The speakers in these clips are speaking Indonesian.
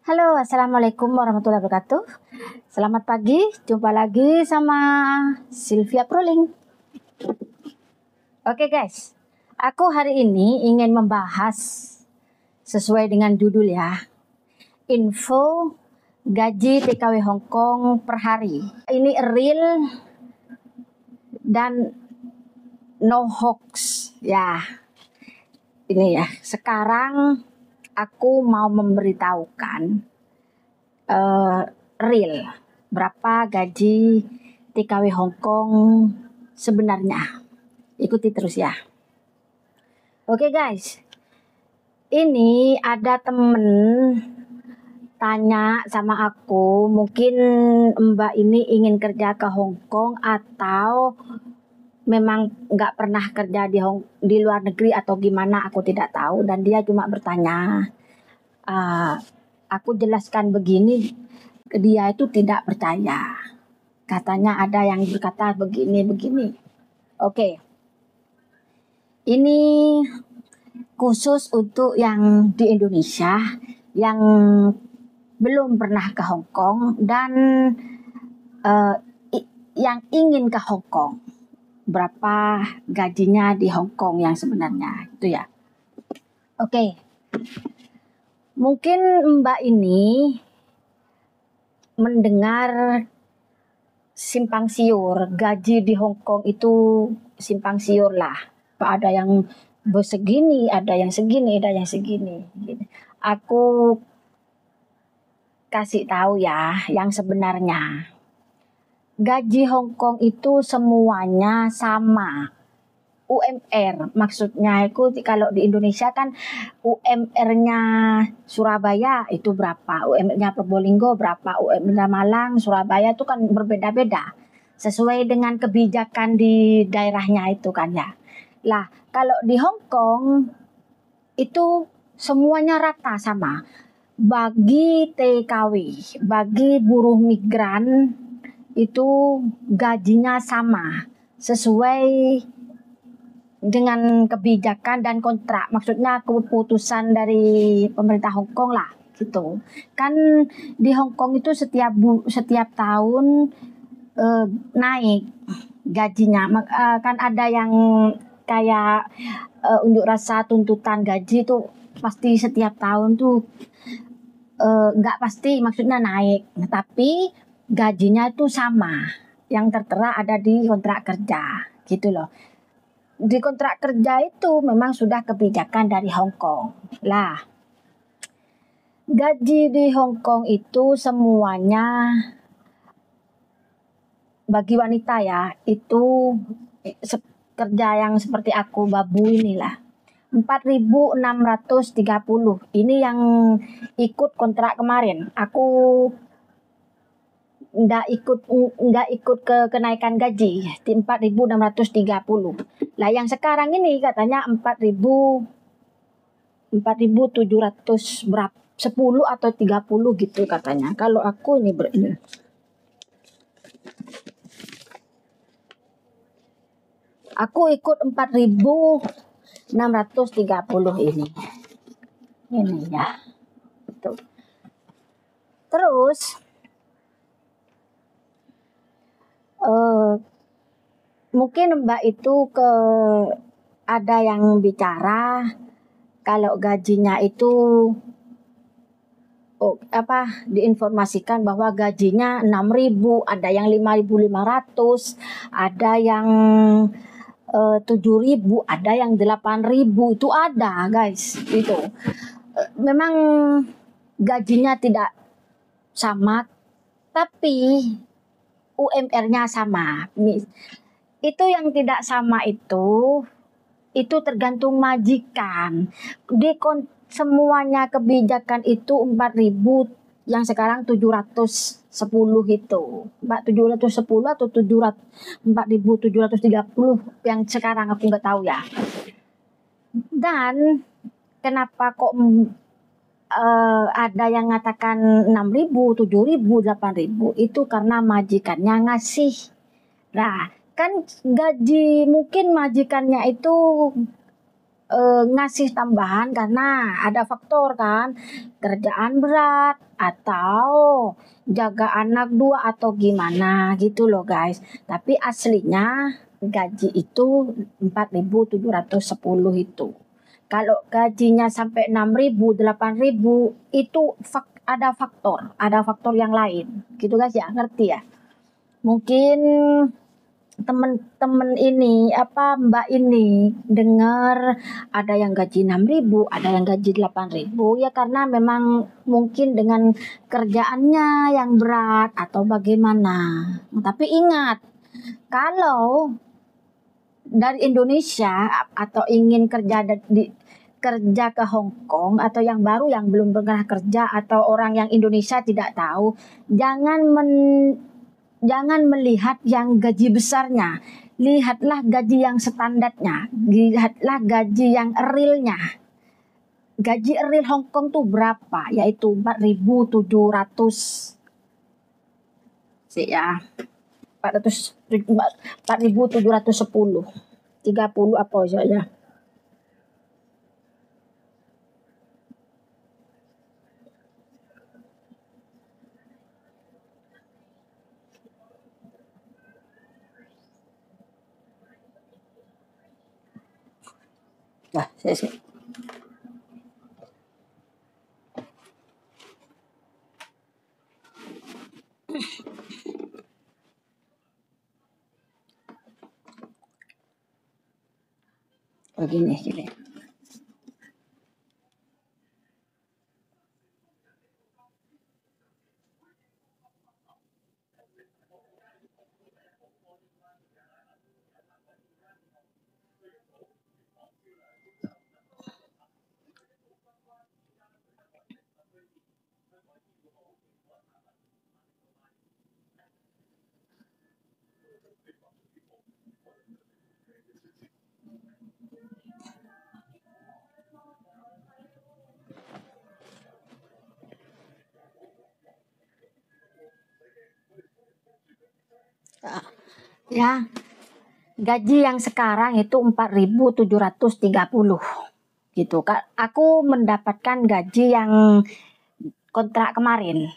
Halo, assalamualaikum warahmatullahi wabarakatuh. Selamat pagi, jumpa lagi sama Sylvia Proling. Oke guys, aku hari ini ingin membahas sesuai dengan judul ya, info gaji TKW Hong Kong per hari. Ini real dan no hoax ya. Ini ya, sekarang aku mau memberitahukan real berapa gaji TKW Hong Kong sebenarnya. Ikuti terus ya. Oke guys, ini ada temen tanya sama aku, mungkin Mbak ini ingin kerja ke Hong Kong atau memang nggak pernah kerja di luar negeri atau gimana, aku tidak tahu. Dan dia cuma bertanya. Aku jelaskan begini, dia itu tidak percaya. Katanya ada yang berkata begini. Oke. Ini khusus untuk yang di Indonesia yang belum pernah ke Hong Kong dan yang ingin ke Hong Kong. Berapa gajinya di Hong Kong yang sebenarnya itu ya. Oke. Mungkin Mbak ini mendengar simpang siur, gaji di Hong Kong itu simpang siur lah. Ada yang segini, ada yang segini, ada yang segini. Aku kasih tahu ya yang sebenarnya. Gaji Hong Kong itu semuanya sama. UMR maksudnya itu kalau di Indonesia kan UMR-nya Surabaya itu berapa, UMR-nya Probolinggo berapa, UMR-nya Malang, Surabaya itu kan berbeda-beda sesuai dengan kebijakan di daerahnya itu kan ya. Lah kalau di Hong Kong itu semuanya rata sama. Bagi TKW, bagi buruh migran itu gajinya sama sesuai dengan kebijakan dan kontrak, maksudnya keputusan dari pemerintah Hong Kong lah gitu. Kan di Hong Kong itu setiap tahun naik gajinya. Kan ada yang kayak unjuk rasa tuntutan gaji tuh pasti setiap tahun tuh nggak pasti, maksudnya naik, tapi gajinya itu sama. Yang tertera ada di kontrak kerja gitu loh. Di kontrak kerja itu memang sudah kebijakan dari Hong Kong. Lah, gaji di Hong Kong itu semuanya bagi wanita ya, itu kerja yang seperti aku babu inilah. 4.630. Ini yang ikut kontrak kemarin. Aku nggak ikut ke kenaikan gaji di 4.630. Lah yang sekarang ini katanya 4.700 berapa, 10 atau 30 gitu katanya. Kalau aku ini aku ikut 4.630 ini. Ini ya. Tuh. Terus mungkin Mbak itu ada yang bicara kalau gajinya itu diinformasikan bahwa gajinya 6.000, ada yang 5.500, ada yang 7.000, ada yang 8.000, itu ada guys. Itu memang gajinya tidak sama tapi UMR-nya sama. Itu yang tidak sama itu tergantung majikan. Semuanya kebijakan itu 4.000, yang sekarang 710 itu. 710 atau 4.730 yang sekarang aku nggak tahu ya. Dan kenapa kok ada yang mengatakan 6.000, 7.000, 8.000 itu karena majikannya ngasih. Nah, kan gaji mungkin majikannya itu ngasih tambahan karena ada faktor kan, kerjaan berat atau jaga anak dua atau gimana gitu loh guys. Tapi aslinya gaji itu 4.710 itu. Kalau gajinya sampai 6.000, 8.000 itu ada faktor yang lain. Gitu guys ya, ngerti ya? Mungkin temen-temen ini mbak ini dengar ada yang gaji 6.000, ada yang gaji 8.000 ya karena memang mungkin dengan kerjaannya yang berat atau bagaimana. Tapi ingat, kalau dari Indonesia atau ingin kerja ke Hong Kong atau yang baru yang belum pernah kerja atau orang yang Indonesia tidak tahu, jangan melihat yang gaji besarnya, lihatlah gaji yang standarnya, lihatlah gaji yang realnya. Gaji real Hong Kong tuh berapa? Yaitu 4.700 sih ya. 4.710 30 apa aja ya. Nah, saya gini. Ya, gaji yang sekarang itu 4.730 gitu. Aku mendapatkan gaji yang kontrak kemarin.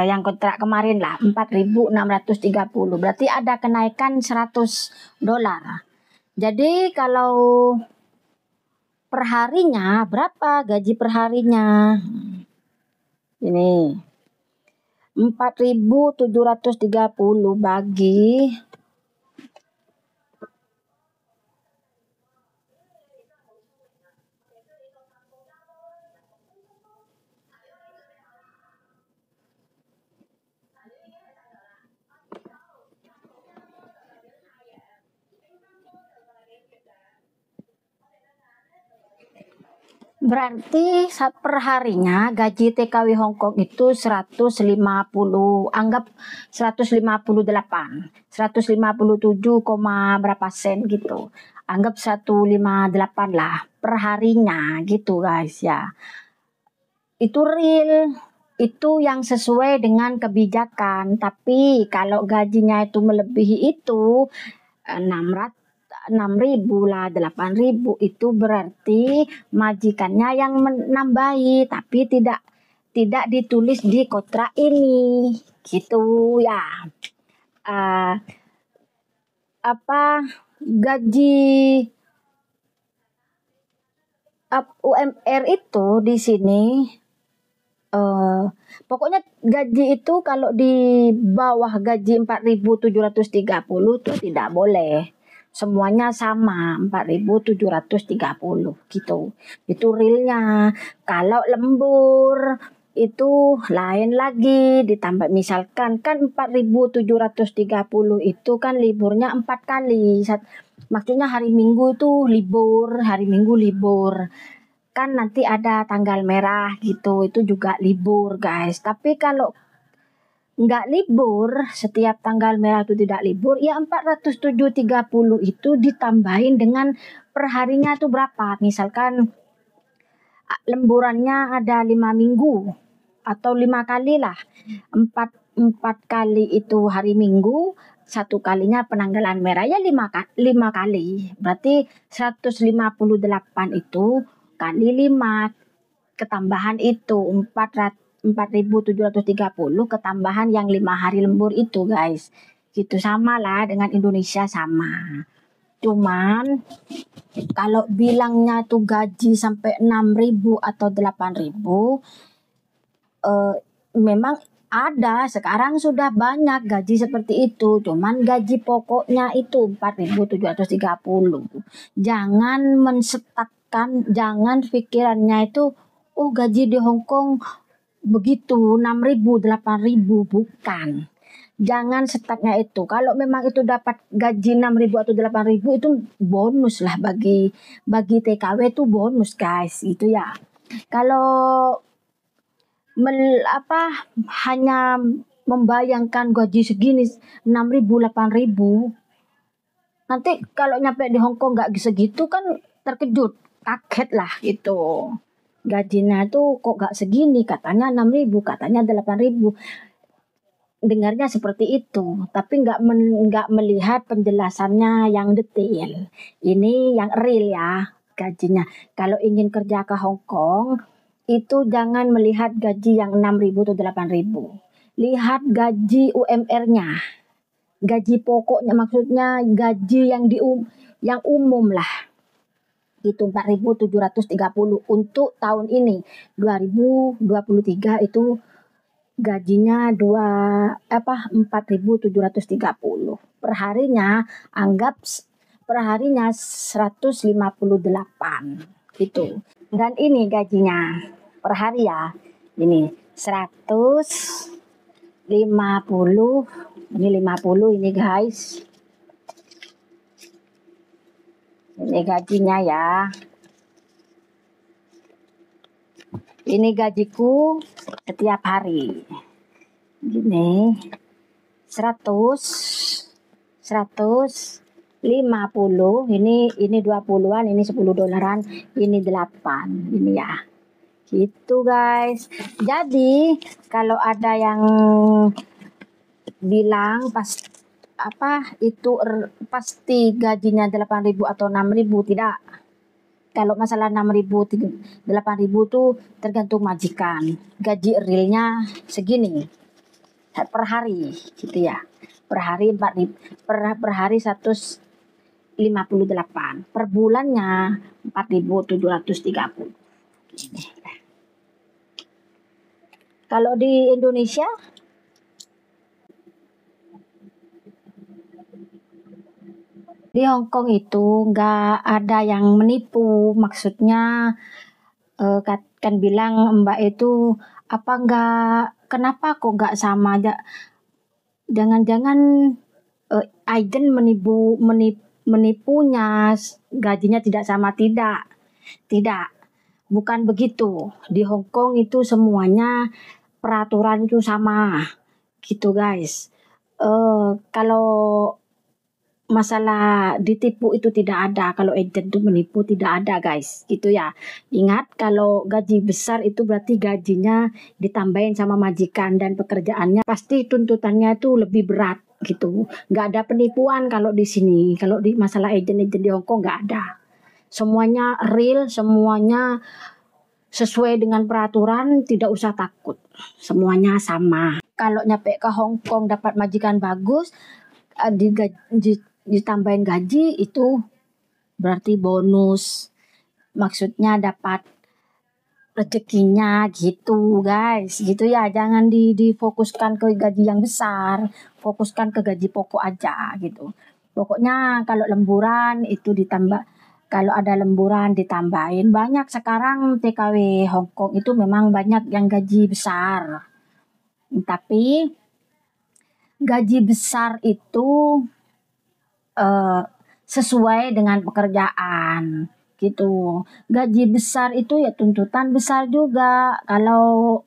Yang kontrak kemarin lah 4.630. Berarti ada kenaikan $100. Jadi kalau perharinya berapa gaji perharinya? Ini 4.730 bagi berarti perharinya gaji TKW Hong Kong itu 150, anggap 158, 157, berapa sen gitu. Anggap 158 lah perharinya gitu guys ya. Itu real, itu yang sesuai dengan kebijakan. Tapi kalau gajinya itu melebihi itu 6.000 lah, 8.000 itu berarti majikannya yang menambahi, tapi tidak ditulis di kontrak ini, gitu ya. Gaji UMR itu di sini pokoknya gaji itu kalau di bawah gaji 4.730 itu tidak boleh. Semuanya sama 4.730 gitu. Itu realnya. Kalau lembur itu lain lagi, ditambah misalkan kan 4.730 itu kan liburnya 4 kali. Maksudnya hari Minggu itu libur, hari Minggu libur. Kan nanti ada tanggal merah gitu, itu juga libur guys. Tapi kalau nggak libur, setiap tanggal merah itu tidak libur, ya 4.730 itu ditambahin dengan perharinya itu berapa. Misalkan lemburannya ada 5 minggu atau 5 kali lah, 4 kali itu hari Minggu, satu kalinya penanggalan merah ya 5 kali. Berarti 158 itu kali 5, ketambahan itu 4.730 ketambahan yang 5 hari lembur itu guys. Gitu sama lah dengan Indonesia sama. Cuman kalau bilangnya tuh gaji sampai 6.000 atau 8.000, memang ada, sekarang sudah banyak gaji seperti itu. Cuman gaji pokoknya itu 4.730. Jangan mensetakkan, jangan pikirannya itu, oh gaji di Hong Kong begitu 6.000, 8.000, bukan. Jangan setaknya itu. Kalau memang itu dapat gaji 6.000 atau 8.000 itu bonus lah bagi TKW itu bonus guys, itu ya. Kalau hanya membayangkan gaji segini 6.000, 8.000, nanti kalau nyampe di Hong Kong nggak segitu kan terkejut, kaget lah gitu. Gajinya tuh kok nggak segini, katanya 6.000, katanya 8.000. Dengarnya seperti itu, tapi nggak melihat penjelasannya yang detail. Ini yang real ya gajinya. Kalau ingin kerja ke Hong Kong itu jangan melihat gaji yang 6.000 atau 8.000. Lihat gaji UMR-nya. Gaji pokoknya, maksudnya gaji yang umum lah. Itu 4.730 untuk tahun ini 2023 itu gajinya 4.730. Perharinya anggap perharinya 158 gitu. Dan ini gajinya per hari ya. Ini 150, ini 50 ini guys. Ini gajinya ya. Ini gajiku setiap hari. Gini. 150, ini 20-an, ini 10 dolaran, ini 8, ini ya. Gitu guys. Jadi kalau ada yang bilang pasti gajinya 8.000 atau 6.000, tidak. Kalau masalah 6.000, 8.000 tuh tergantung majikan. Gaji realnya segini per hari gitu ya. Per hari 4.000, per hari 158, per bulannya 4.730. Kalau di Indonesia di Hong Kong itu nggak ada yang menipu, maksudnya kan bilang Mbak itu kenapa kok nggak sama aja, jangan-jangan agent menipunya, gajinya tidak sama, tidak, bukan begitu. Di Hong Kong itu semuanya peraturan itu sama gitu guys. Kalau masalah ditipu itu tidak ada, kalau agent itu menipu tidak ada guys, gitu ya. Ingat, kalau gaji besar itu berarti gajinya ditambahin sama majikan dan pekerjaannya pasti tuntutannya itu lebih berat gitu. Nggak ada penipuan kalau di sini, kalau di masalah agent di Hong Kong nggak ada. Semuanya real, semuanya sesuai dengan peraturan, tidak usah takut. Semuanya sama. Kalau nyampe ke Hong Kong dapat majikan bagus, ditambahin gaji itu berarti bonus, maksudnya dapat rezekinya gitu guys, gitu ya. Jangan difokuskan ke gaji yang besar, fokuskan ke gaji pokok aja gitu. Pokoknya kalau lemburan itu ditambah, kalau ada lemburan ditambahin. Banyak sekarang TKW Hong Kong itu memang banyak yang gaji besar, tapi gaji besar itu sesuai dengan pekerjaan gitu. Gaji besar itu ya tuntutan besar juga. Kalau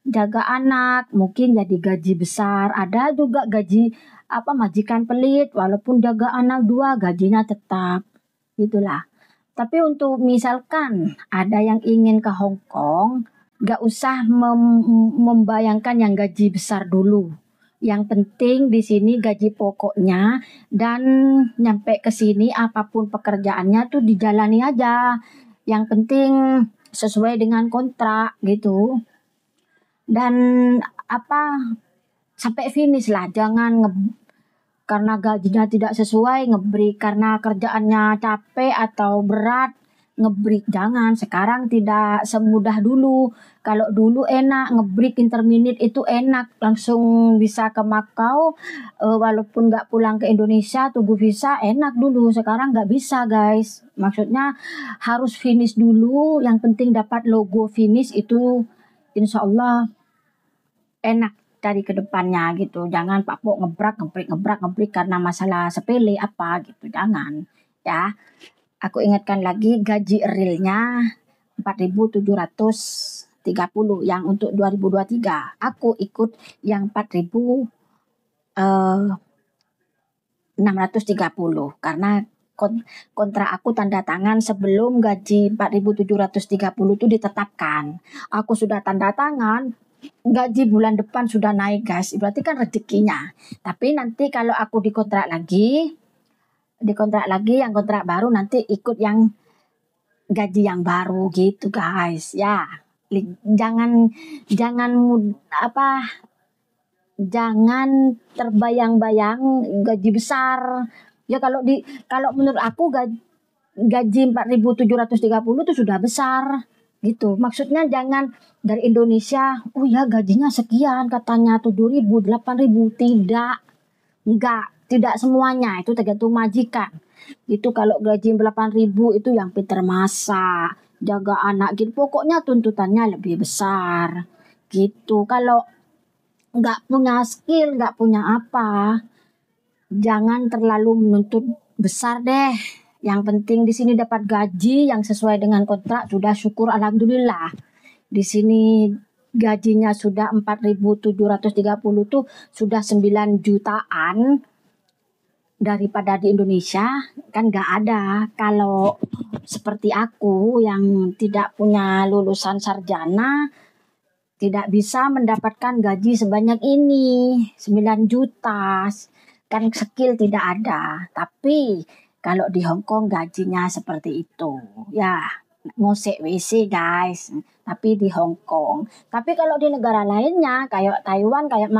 jaga anak mungkin jadi gaji besar. Ada juga gaji majikan pelit, walaupun jaga anak 2 gajinya tetap, gitulah. Tapi untuk misalkan ada yang ingin ke Hong Kong, gak usah membayangkan yang gaji besar dulu. Yang penting di sini gaji pokoknya, dan nyampe ke sini apapun pekerjaannya tuh dijalani aja. Yang penting sesuai dengan kontrak gitu. Dan apa, sampai finish lah, jangan karena gajinya tidak sesuai ngebreak, karena kerjaannya capek atau berat ngebreak. Jangan, sekarang tidak semudah dulu. Kalau dulu enak, ngebreak interminute itu enak, langsung bisa ke Makau, walaupun nggak pulang ke Indonesia, tunggu visa enak dulu. Sekarang nggak bisa guys, maksudnya harus finish dulu. Yang penting dapat logo finish itu, insya Allah enak dari kedepannya gitu. Jangan Pak Pok ngebrak karena masalah sepele apa gitu, jangan ya. Aku ingatkan lagi, gaji realnya 4.730 yang untuk 2023. Aku ikut yang 4.630 karena kontrak aku tanda tangan sebelum gaji 4.730 itu ditetapkan. Aku sudah tanda tangan, gaji bulan depan sudah naik guys, berarti kan rezekinya. Tapi nanti kalau aku dikontrak lagi yang kontrak baru, nanti ikut yang gaji yang baru gitu guys ya. Jangan jangan jangan terbayang-bayang gaji besar ya. Kalau menurut aku gaji 4.730 itu sudah besar gitu. Maksudnya jangan dari Indonesia, oh ya gajinya sekian, katanya 7.000, 8.000. Tidak semuanya, itu tergantung majikan. Itu kalau gaji 8.000 itu yang pintar masak, jaga anak gitu. Pokoknya tuntutannya lebih besar gitu. Kalau nggak punya skill, nggak punya apa, jangan terlalu menuntut besar deh. Yang penting di sini dapat gaji yang sesuai dengan kontrak, sudah syukur alhamdulillah. Di sini gajinya sudah 4.730 tuh sudah 9 jutaan. Daripada di Indonesia kan nggak ada. Kalau seperti aku yang tidak punya lulusan sarjana, tidak bisa mendapatkan gaji sebanyak ini, 9 juta. Kan skill tidak ada. Tapi kalau di Hong Kong gajinya seperti itu. Ya, ngosek WC guys. Tapi di Hong Kong. Tapi kalau di negara lainnya kayak Taiwan, kayak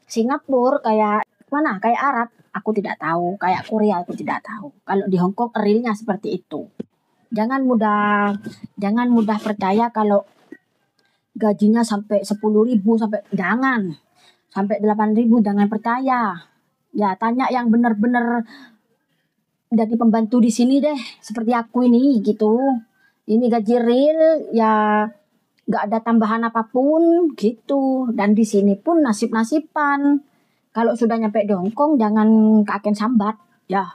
Singapura, kayak mana? Kayak Arab, aku tidak tahu. Kayak Korea aku tidak tahu. Kalau di Hong Kong realnya seperti itu. Jangan mudah percaya kalau gajinya sampai 10.000, sampai 8.000, jangan percaya. Ya, tanya yang benar-benar jadi pembantu di sini deh, seperti aku ini gitu. Ini gaji real ya, nggak ada tambahan apapun gitu. Dan di sini pun nasib-nasiban. Kalau sudah nyampe di Hong Kong jangan kaken sambat ya.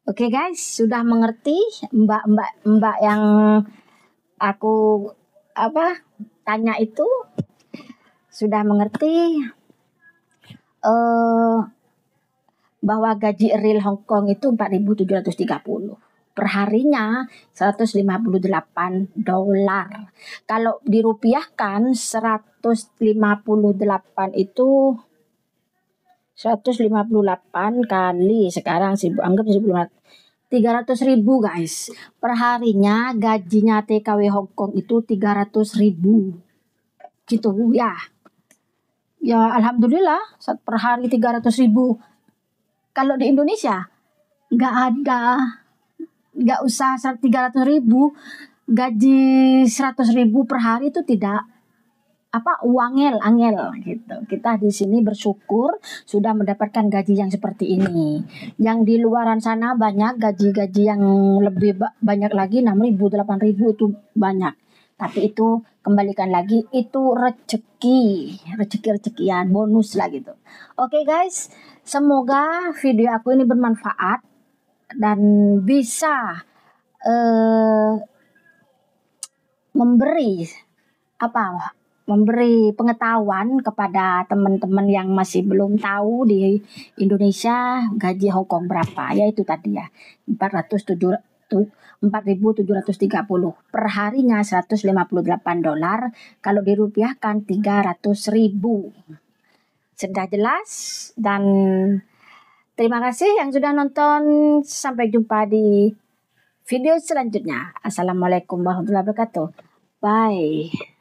Oke guys, sudah mengerti mbak yang aku tanya itu, sudah mengerti bahwa gaji real Hong Kong itu 4.730 per harinya, $158. Kalau dirupiahkan 158 itu 158 kali sekarang anggap 300.000 guys. Per harinya gajinya TKW Hong Kong itu 300.000 gitu ya. Ya alhamdulillah, per hari 300.000. Kalau di Indonesia nggak ada, nggak usah 300.000, gaji 100.000 per hari itu tidak angel gitu. Kita di sini bersyukur sudah mendapatkan gaji yang seperti ini. Yang di luaran sana banyak gaji-gaji yang lebih banyak lagi, 6.000, 8.000 itu banyak. Tapi itu kembalikan lagi, itu rezekian, bonus lah gitu. Oke guys, semoga video aku ini bermanfaat dan bisa memberi pengetahuan kepada teman-teman yang masih belum tahu di Indonesia gaji Hong Kong berapa. Ya itu tadi ya, 4.730 per harinya, $158. Kalau dirupiahkan 300.000. sudah jelas. Dan terima kasih yang sudah nonton. Sampai jumpa di video selanjutnya. Assalamualaikum warahmatullahi wabarakatuh. Bye.